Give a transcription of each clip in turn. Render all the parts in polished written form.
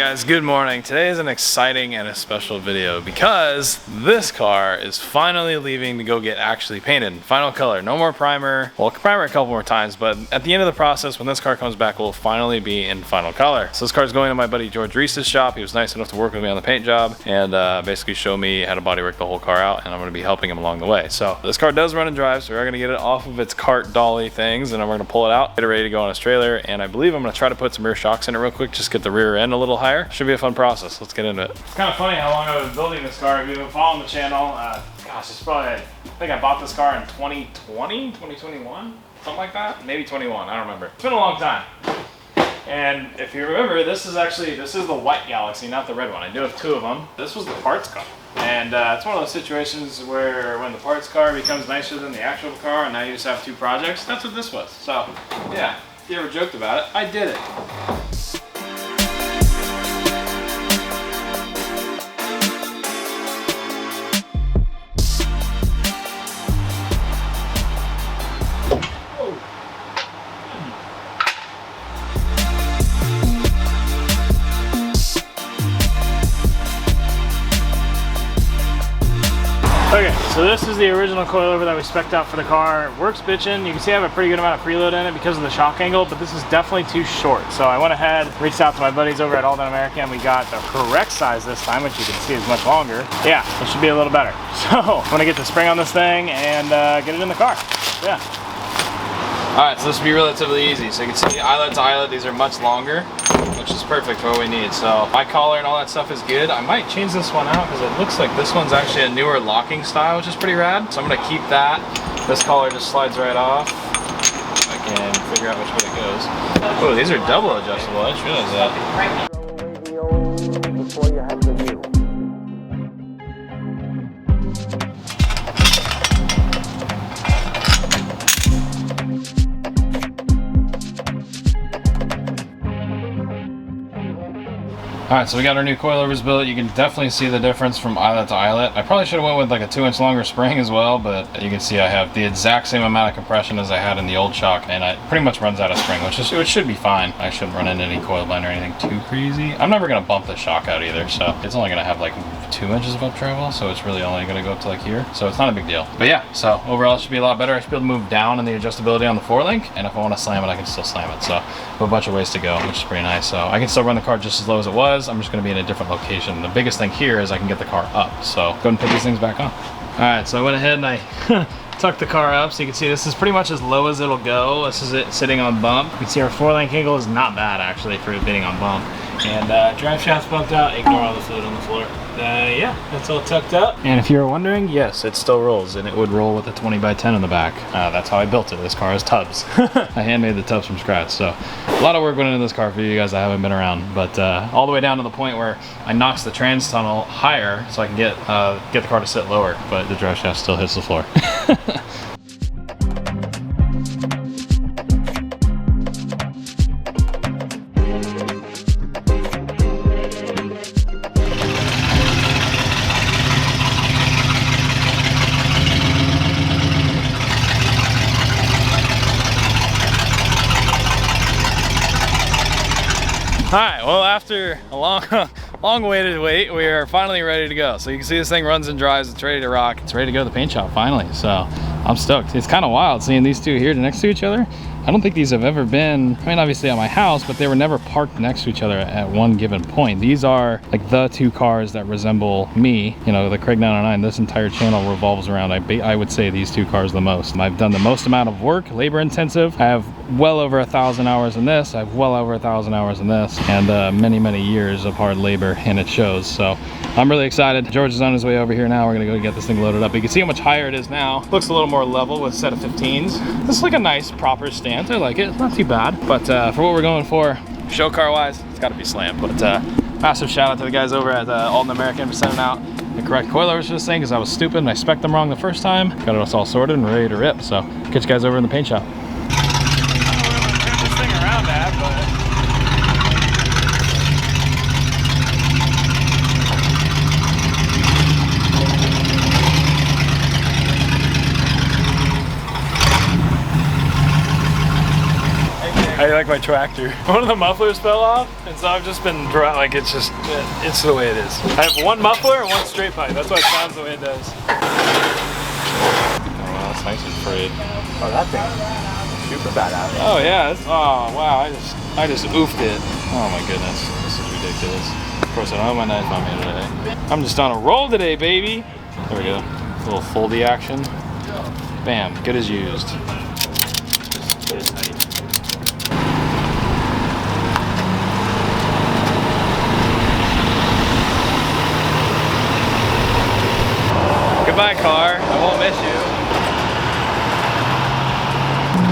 guys, good morning. Today is an exciting and a special video because this car is finally leaving to go get actually painted. Final color, no more primer. Well, primer a couple more times, but at the end of the process, when this car comes back, we'll finally be in final color. So this car is going to my buddy George Reiss's shop. He was nice enough to work with me on the paint job and basically show me how to bodywork the whole car out, and I'm going to be helping him along the way. So this car does run and drive, so we're going to get it off of its cart dolly things, and then we're going to pull it out, get it ready to go on its trailer, and I believe I'm going to try to put some rear shocks in it real quick, just get the rear end a little higher. Should be a fun process. Let's get into it. It's kind of funny how long I've been building this car. If you've been following the channel, gosh, it's probably, I think I bought this car in 2020, 2021, something like that. Maybe 21, I don't remember. It's been a long time. And if you remember, this is the white Galaxie, not the red one. I do have two of them. This was the parts car. And it's one of those situations where when the parts car becomes nicer than the actual car and now you just have two projects, that's what this was. So yeah, if you ever joked about it, I did it. Okay, so this is the original coilover that we spec'd out for the car. It works bitchin'. You can see I have a pretty good amount of preload in it because of the shock angle, but this is definitely too short. So I went ahead, reached out to my buddies over at All Done America, and we got the correct size this time, which you can see is much longer. Yeah, it should be a little better. So I'm gonna get the spring on this thing and get it in the car. Yeah. All right, so this will be relatively easy. So you can see eyelet to eyelet, these are much longer, which is perfect for what we need. So my collar and all that stuff is good. I might change this one out because it looks like this one's actually a newer locking style, which is pretty rad. So I'm gonna keep that. This collar just slides right off. I can figure out which way it goes. Oh, these are double adjustable. I just realized that. Alright, so we got our new coilovers built. You can definitely see the difference from eyelet to eyelet. I probably should have went with like a 2-inch longer spring as well, but you can see I have the exact same amount of compression as I had in the old shock, and it pretty much runs out of spring, which should be fine. I shouldn't run into any coil blend or anything too crazy. I'm never going to bump the shock out either, so it's only going to have like 2 inches of up travel, so it's really only going to go up to like here, so it's not a big deal. But yeah, so overall it should be a lot better. I should be able to move down in the adjustability on the 4-link, and if I want to slam it, I can still slam it. So I have a bunch of ways to go, which is pretty nice. So I can still run the car just as low as it was. I'm just going to be in a different location. The biggest thing here is I can get the car up, so go ahead and put these things back on. All right, so I went ahead and I tucked the car up, so you can see this is pretty much as low as it'll go. This is it sitting on bump. You can see our 4-link angle is not bad actually for it being on bump. And drive shaft's bumped out. Ignore all the fluid on the floor. Yeah, that's all tucked up. And if you were wondering, yes, it still rolls, and it would roll with a 20x10 in the back. That's how I built it. This car has tubs. I handmade the tubs from scratch, so a lot of work went into this car for you guys that haven't been around. But all the way down to the point where I notched the trans tunnel higher so I can get the car to sit lower, but the drive shaft still hits the floor. Alright, well, after a long awaited wait, we are finally ready to go. So you can see this thing runs and drives, it's ready to rock. It's ready to go to the paint shop finally, so I'm stoked. It's kind of wild seeing these two here next to each other. I don't think these have ever been, I mean, obviously at my house, but they were never parked next to each other at one given point. These are like the two cars that resemble me, you know, the Craig 909. This entire channel revolves around, I would say, these two cars the most. I've done the most amount of work, labor intensive. I have well over 1,000 hours in this. I have well over 1,000 hours in this, and many years of hard labor, and it shows. So I'm really excited. George is on his way over here now. We're gonna go get this thing loaded up. You can see how much higher it is now. Looks a little more level with a set of 15s. This is like a nice proper stance. I like it. It's not too bad. But for what we're going for, show car wise, it's got to be slammed. But massive shout out to the guys over at All Done America for sending out the correct coilovers for this thing, because I was stupid and I spec'd them wrong the first time. Got it all sorted and ready to rip. So catch you guys over in the paint shop. This thing around that, but you like my tractor? One of the mufflers fell off, and so I've just been like it's the way it is. I have one muffler and one straight pipe. That's why it sounds the way it does. Oh wow, that's nice and frayed. Oh, that thing. Super badass. Oh yeah, oh wow, I just oofed it. Oh my goodness, this is ridiculous. Of course I don't have my knife on me today. I'm just on a roll today, baby. There we go, a little foldy action. Bam, good as used. Just get it tight. Goodbye car, I won't miss you.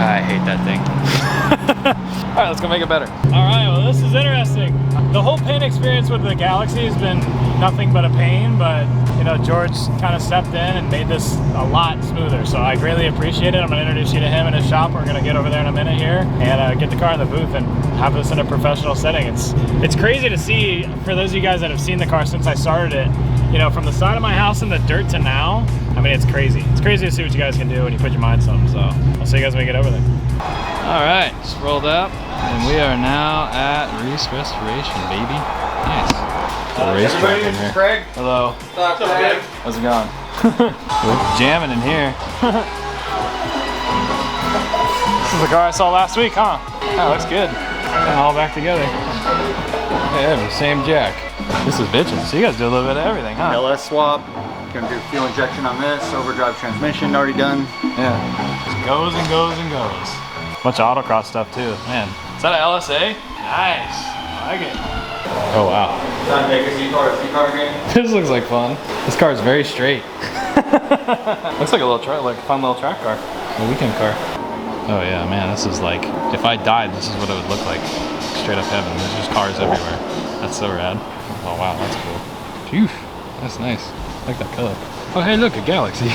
I hate that thing. All right, let's go make it better. All right, well, this is interesting. The whole paint experience with the Galaxie has been nothing but a pain, but you know, George kind of stepped in and made this a lot smoother. So I greatly appreciate it. I'm gonna introduce you to him in his shop. We're gonna get over there in a minute here and get the car in the booth and have this in a professional setting. It's crazy to see, for those of you guys that have seen the car since I started it, you know, from the side of my house in the dirt to now, I mean, it's crazy. It's crazy to see what you guys can do when you put your mind to something. So I'll see you guys when we get over there. All right, just rolled up, and we are now at Reiss Restoration, baby. Nice. Everybody, this is Craig. Hello. What's up, Craig? How's it going? We're jamming in here. This is the car I saw last week, huh? Oh, looks good. And all back together. Yeah, the same jack. This is bitching. So you guys do a little bit of everything, huh? LS swap. Gonna do fuel injection on this. Overdrive transmission already done. Yeah. Just goes and goes and goes. Bunch of autocross stuff too. Man, is that an LSA? Nice. I like it. Oh wow. Time to make a C-car game. This looks like fun. This car is very straight. Looks like a little fun little track car. A weekend car. Oh yeah, man, this is like, if I died, this is what it would look like. Straight up heaven. There's just cars everywhere. That's so rad. Oh wow, that's cool. Phew, that's nice. I like that color. Oh hey, look, a Galaxie.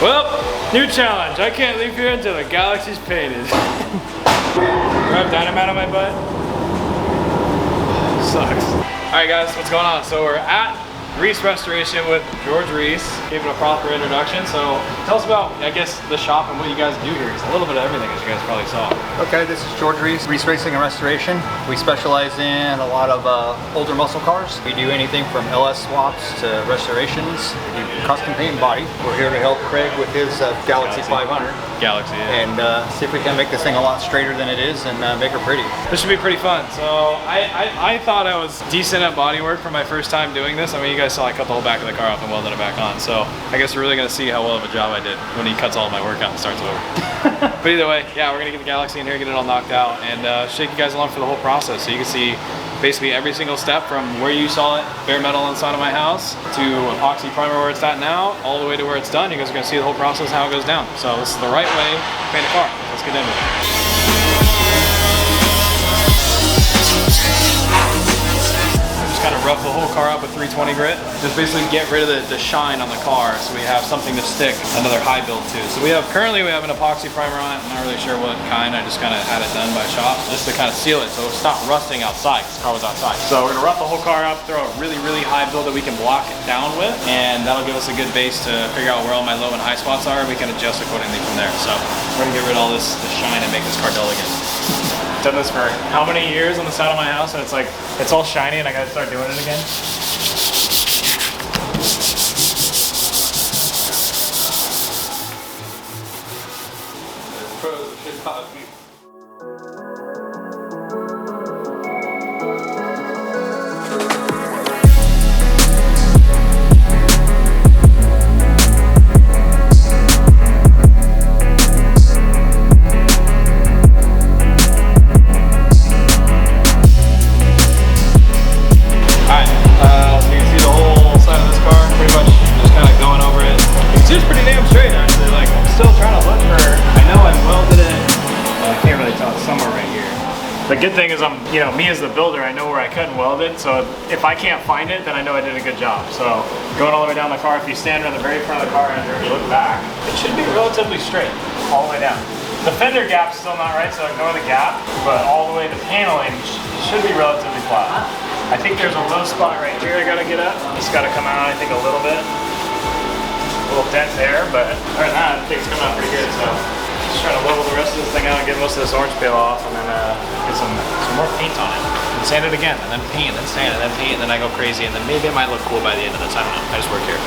Well, new challenge. I can't leave here until the Galaxie's painted. Do I have dynamite on my butt? Sucks. All right guys, what's going on? So we're at Reiss Restoration with George Reiss. Gave it a proper introduction. So tell us about, I guess, the shop and what you guys do here. It's a little bit of everything, as you guys probably saw. Okay, this is George Reiss, Reiss Racing and Restoration. We specialize in a lot of older muscle cars. We do anything from LS swaps to restorations. We do custom paint and body. We're here to help Craig with his Galaxie 500. Galaxie, yeah. And see if we can make this thing a lot straighter than it is and make her pretty. This should be pretty fun. So I thought I was decent at bodywork for my first time doing this. I mean, you guys saw I cut the whole back of the car off and welded it back on. So I guess we're really gonna see how well of a job I did when he cuts all of my work out and starts over. But either way, yeah, we're gonna get the Galaxie in here, get it all knocked out, and shake you guys along for the whole process. So you can see basically every single step from where you saw it, bare metal inside of my house, to epoxy primer where it's at now, all the way to where it's done. You guys are gonna see the whole process, how it goes down. So this is the right way to paint a car. Let's get into it. Kind of rough the whole car up with 320 grit. Just basically get rid of the shine on the car so we have something to stick another high build to. So currently we have an epoxy primer on it. I'm not really sure what kind. I just kind of had it done by shop just to kind of seal it so it'll stop rusting outside because the car was outside. So we're gonna rough the whole car up, throw a really, really high build that we can block it down with, and that'll give us a good base to figure out where all my low and high spots are, and we can adjust accordingly from there. So we're gonna get rid of all the shine and make this car dull again. Done this for how many years on the side of my house, and it's like, it's all shiny and I gotta start doing it again. The good thing is me as the builder, I know where I cut and welded, so if I can't find it, then I know I did a good job. So going all the way down the car, if you stand on the very front of the car and you look back, it should be relatively straight, all the way down. The fender gap's still not right, so ignore the gap, but all the way the paneling should be relatively flat. I think there's a low spot right here I gotta get at. It's gotta come out, I think, a little bit. A little dent there, but other than that, I think it's coming out pretty good, so. Just trying to level the rest of this thing out and get most of this orange peel off, and then get some more paint on it. And sand it again, and then paint, and then sand, and then paint, and then I go crazy, and then maybe it might look cool by the end of this. I don't know. I just work here.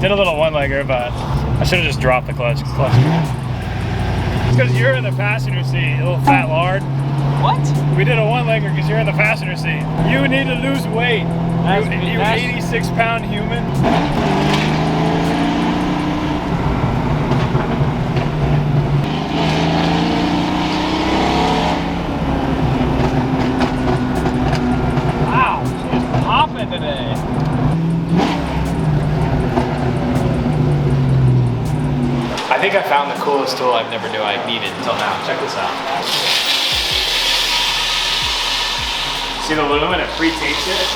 Did a little one-legger, but I should have just dropped the clutch. It's because you're in the passenger seat, you little fat lard. What? We did a one-legger because you're in the passenger seat. You need to lose weight. You 86-pound human. Today. I think I found the coolest tool I've never knew I needed until now. Check this out. See the loom and it pre-tapes it?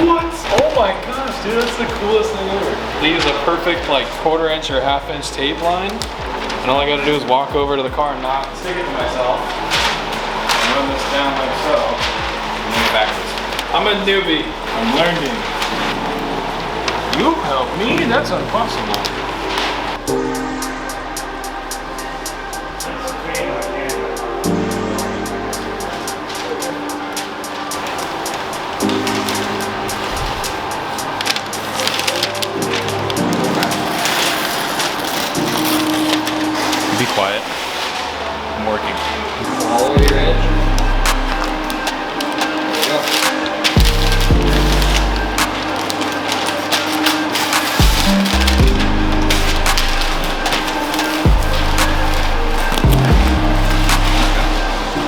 What? Oh my gosh, dude, that's the coolest thing ever. Leaves a perfect like 1/4 inch or 1/2 inch tape line. And all I gotta do is walk over to the car and not stick it to myself. And run this down like so. And then get backwards. I'm a newbie. I'm learning. You help me? That's impossible. Be quiet. I'm working. All over your edge. There you go.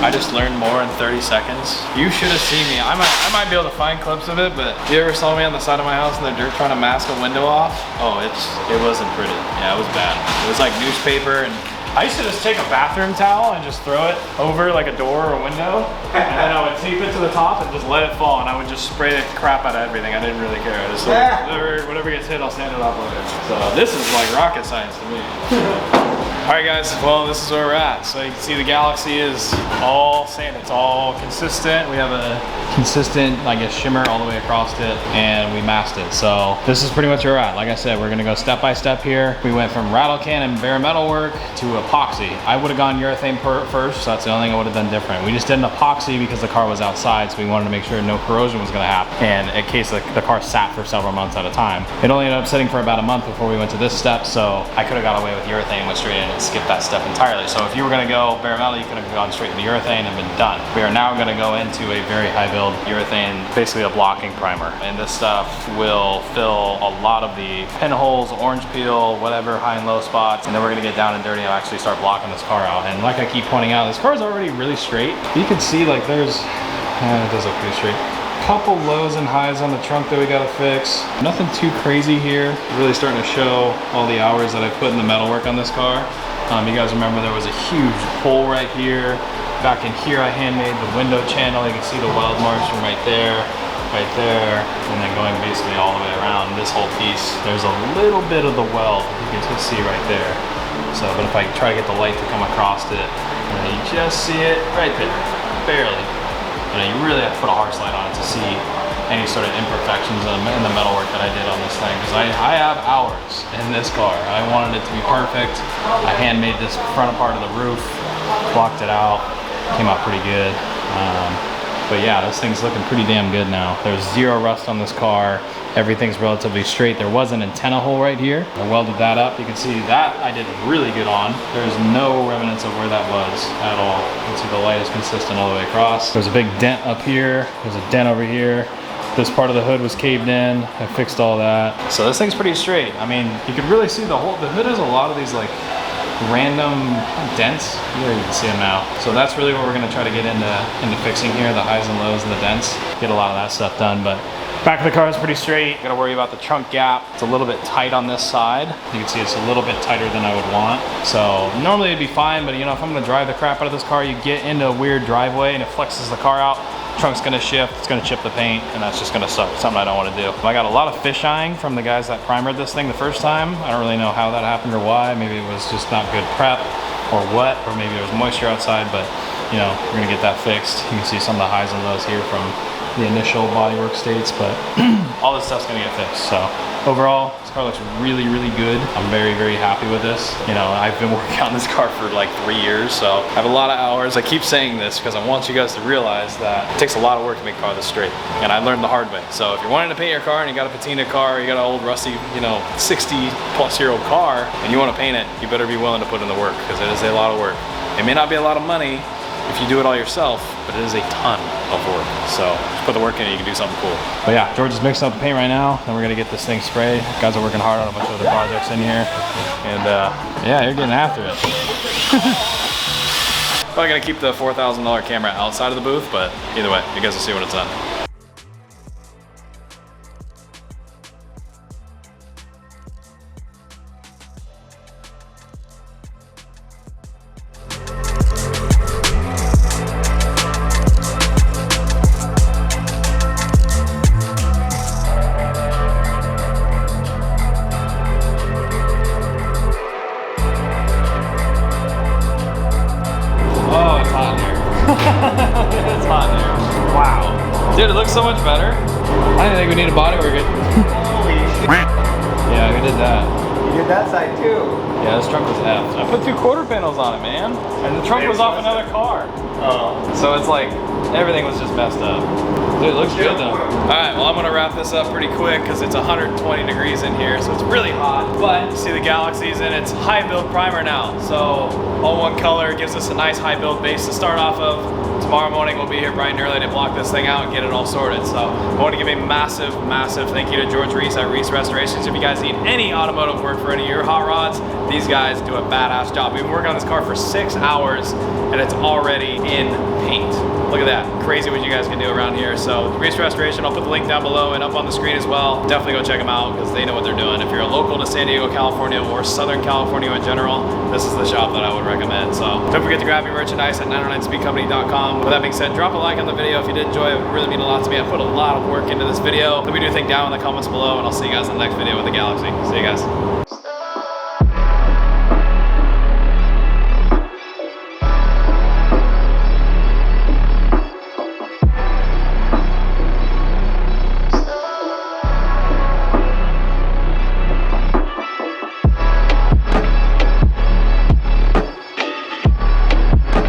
I just learned more in 30 seconds. You should have seen me. I might be able to find clips of it, but you ever saw me on the side of my house in the dirt trying to mask a window off? Oh, it wasn't pretty. Yeah, it was bad. It was like newspaper, and I used to just take a bathroom towel and just throw it over like a door or a window, and then I would tape it to the top and just let it fall, and I would just spray the crap out of everything. I didn't really care. I just like, whatever gets hit, I'll sand it off later. So this is like rocket science to me. All right, guys. Well, this is where we're at. So you can see the Galaxie is all sand. It's all consistent. We have a consistent, I guess, shimmer all the way across it, and we masked it. So this is pretty much where we're at. Like I said, we're gonna go step by step here. We went from rattle can and bare metal work to epoxy. I would have gone urethane first, so that's the only thing I would have done different. We just did an epoxy because the car was outside, so we wanted to make sure no corrosion was gonna happen, and in case the car sat for several months at a time. It only ended up sitting for about a month before we went to this step, so I could have got away with urethane and went straight in and skipped that step entirely. So if you were gonna go bare metal, you could have gone straight into urethane and been done. We are now gonna go into a very high build urethane, basically a blocking primer. And this stuff will fill a lot of the pinholes, orange peel, whatever, high and low spots. And then we're gonna get down and dirty and actually start blocking this car out. And like I keep pointing out, this car is already really straight. You can see like there's, it does look pretty straight. Couple lows and highs on the trunk that we gotta fix. Nothing too crazy here. Really starting to show all the hours that I put in the metalwork on this car. You guys remember there was a huge hole right here. Back in here I handmade the window channel. You can see the weld marks from right there, and then going basically all the way around this whole piece. There's a little bit of the weld you can just see right there. So, but if I try to get the light to come across it, you just see it right there, barely. You really have to put a harsh light on it to see any sort of imperfections in the metalwork that I did on this thing, because I have hours in this car. I wanted it to be perfect. I handmade this front part of the roof, blocked it out, came out pretty good. But yeah, this thing's looking pretty damn good now. There's zero rust on this car. Everything's relatively straight. There was an antenna hole right here. I welded that up. You can see that I did really good on. There's no remnants of where that was at all. You can see the light is consistent all the way across. There's a big dent up here. There's a dent over here. This part of the hood was caved in. I fixed all that. So this thing's pretty straight. I mean, you could really see the hood has a lot of these like random dents. There you can see them now. So that's really what we're gonna try to get into fixing here, the highs and lows and the dents. Get a lot of that stuff done, but back of the car is pretty straight. Gotta worry about the trunk gap. It's a little bit tight on this side. You can see it's a little bit tighter than I would want. So normally it'd be fine, but you know, if I'm gonna drive the crap out of this car, you get into a weird driveway and it flexes the car out. Trunk's gonna shift, it's gonna chip the paint, and that's just gonna suck. Something I don't wanna do. I got a lot of fisheying from the guys that primered this thing the first time. I don't really know how that happened or why. Maybe it was just not good prep or what, or maybe there was moisture outside, but you know, we're gonna get that fixed. You can see some of the highs and lows here from the initial bodywork states, but all this stuff's gonna get fixed. So overall, this car looks really, really good. I'm very, very happy with this. You know, I've been working on this car for like 3 years, so I have a lot of hours. I keep saying this because I want you guys to realize that it takes a lot of work to make a car this straight, and I learned the hard way. So if you're wanting to paint your car and you got a patina car, you got an old rusty, you know, 60-plus-year-old car, and you want to paint it, you better be willing to put in the work, because it is a lot of work. It may not be a lot of money if you do it all yourself, but it is a ton of work. So just put the work in and you can do something cool. But yeah, George is mixing up the paint right now. Then we're gonna get this thing sprayed. Guys are working hard on a bunch of other projects in here. And yeah, you're getting after it. Probably gonna keep the $4,000 camera outside of the booth, but either way, you guys will see when it's done. It's hot in here. Wow. Dude, it looks so much better. I didn't think we need a bodywork it. Holy shit. Yeah, we did that. You did that side too. Yeah, this trunk was effed. I put 2 quarter panels on it, man. And the trunk was off another car. Oh. So it's like, everything was just messed up. Dude, it looks good though. Alright, well I'm gonna wrap this up pretty quick because it's 120 degrees in here, so it's really hot. But you see the Galaxie's in its high build primer now. So all one color gives us a nice high build base to start off of. Tomorrow morning we'll be here bright and early to block this thing out and get it all sorted. So I want to give a massive, massive thank you to George Reiss at Reiss Restorations. If you guys need any automotive work for any of your hot rods, these guys do a badass job. We've been working on this car for 6 hours and it's already in paint. Look at that. Crazy what you guys can do around here. So Reiss Restoration, I'll put the link down below and up on the screen as well. Definitely go check them out because they know what they're doing. If you're a local to San Diego, California, or Southern California in general, this is the shop that I would recommend. So don't forget to grab your merchandise at 909speedcompany.com. With that being said, drop a like on the video if you did enjoy it. It would really mean a lot to me. I put a lot of work into this video. Let me do a thing down in the comments below, and I'll see you guys in the next video with the Galaxie. See you guys.